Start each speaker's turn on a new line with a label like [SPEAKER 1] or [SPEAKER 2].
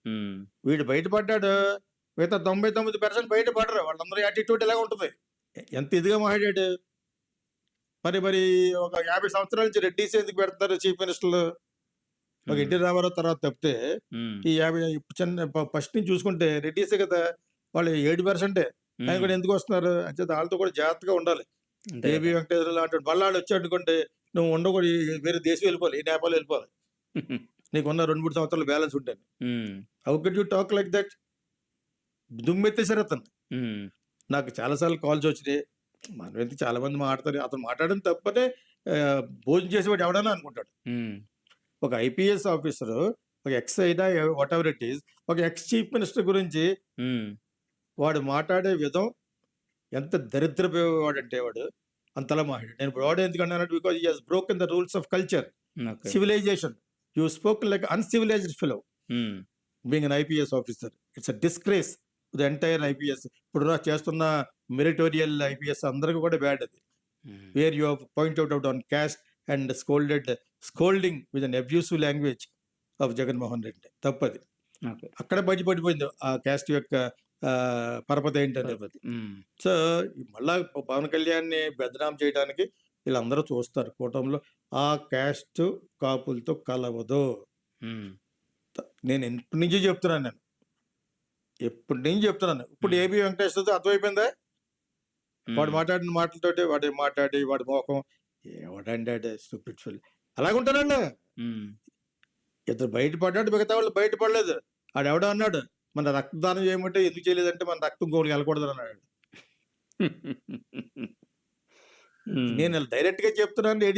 [SPEAKER 1] ఉమ్,
[SPEAKER 2] వీడు బయటపడ్డాడు, మిగతా 99% బయటపడరు. వాళ్ళందరూ యాటిట్యూడ్ ఇలాగ ఉంటుంది. ఎంత ఇదిగా మాట్లాడాడు. మరి ఒక 50 సంవత్సరాల నుంచి రెడ్డిస్ ఎందుకు పెడతారు చీఫ్ మినిస్టర్లు? ఒక ఎన్టీ రామారావు తర్వాత తప్పితే
[SPEAKER 1] ఉమ్,
[SPEAKER 2] ఈ 50 చిన్న ఫస్ట్ నుంచి చూసుకుంటే రెడ్డిసే కదా. వాళ్ళు 7%. ఆయన కూడా ఎందుకు వస్తున్నారు అంటే వాళ్ళతో కూడా జాగ్రత్తగా ఉండాలి.
[SPEAKER 1] అంతే
[SPEAKER 2] ఏబి
[SPEAKER 1] కదా.
[SPEAKER 2] వెంకటేశ్వర లాంటి బళ్ళాడు వచ్చాడు అనుకుంటే నువ్వు ఉండకూడదు, వేరే దేశం వెళ్ళిపోవాలి, ఈ నేపాల్ వెళ్ళిపోవాలి. నీకున్న 2-3 సంవత్సరాలు బ్యాలెన్స్ ఉంటాను.
[SPEAKER 1] Um,
[SPEAKER 2] how can you talk like that? దుమ్మెత్తేసారు అతను.
[SPEAKER 1] ఉమ్,
[SPEAKER 2] నాకు చాలాసార్లు కాల్స్ వచ్చినాయి. మనం ఎందుకు చాలా మంది మాట్లాడతారు, అతను మాట్లాడడం తప్పనే భోజనం చేసేవాడు ఎవడన్నా అనుకుంటాడు.
[SPEAKER 1] ఉమ్,
[SPEAKER 2] ఒక ఐపీఎస్ ఆఫీసర్, ఒక ఎక్స్ అయినా వాట్ ఎవర్ ఇట్ ఈస్, ఒక ఎక్స్ చీఫ్ మినిస్టర్ గురించి
[SPEAKER 1] ఉమ్,
[SPEAKER 2] వాడు మాట్లాడే విధం ఎంత దరిద్రపోయేవాడంటే వాడు అంతలా మాట్లాడాడు. నేను ఇప్పుడు వాడు ఎందుకన్నానంటే because he has broken the rules of culture,
[SPEAKER 1] okay.
[SPEAKER 2] civilization. You spoke like an uncivilized fellow
[SPEAKER 1] um,
[SPEAKER 2] being an IPS officer. It's a disgrace to the entire IPS. ఇప్పుడు చేస్తున్న మెరిటోరియల్ ఐపీఎస్ అందరికీ కూడా బ్యాడ్ అది.
[SPEAKER 1] Um,
[SPEAKER 2] where you point out on caste and scolding with an abusive language of Jaganmohan Reddy. తప్పది.
[SPEAKER 1] Okay.
[SPEAKER 2] అక్కడ బయటపడిపోయింది ఆ caste యొక్క పరపతి ఏంటనేది.
[SPEAKER 1] పరపతి. ఉమ్,
[SPEAKER 2] సో మళ్ళా పవన్ కళ్యాణ్ని బదనాం చేయడానికి వీళ్ళందరూ చూస్తారు కూటమిలో. ఆ క్యాస్ట్ కాపులతో కలవదు.
[SPEAKER 1] ఉమ్,
[SPEAKER 2] నేను ఎప్పటి నుంచి చెప్తున్నాను, ఇప్పుడు ఏబి వెంకటేశ్వర్తో అర్థమైపోయిందా? వాడు మాట్లాడిన మాటలతోటి వాడు వాడి మోకం ఎవడండి స్టూపిడ్ ఫెల్ అలాగుంటానండి.
[SPEAKER 1] ఉమ్,
[SPEAKER 2] ఇద్దరు బయటపడ్డాడు, మిగతా వాళ్ళు బయటపడలేదు. ఆడు ఎవడో అన్నాడు మన రక్తదానం చేయమంటే ఎందుకు చేయలేదంటే మన రక్తం గోడికి వెళ్ళకూడదు అన్నాడు.
[SPEAKER 1] ఉమ్.
[SPEAKER 2] నేను డైరెక్ట్ గా చెప్తున్నాను.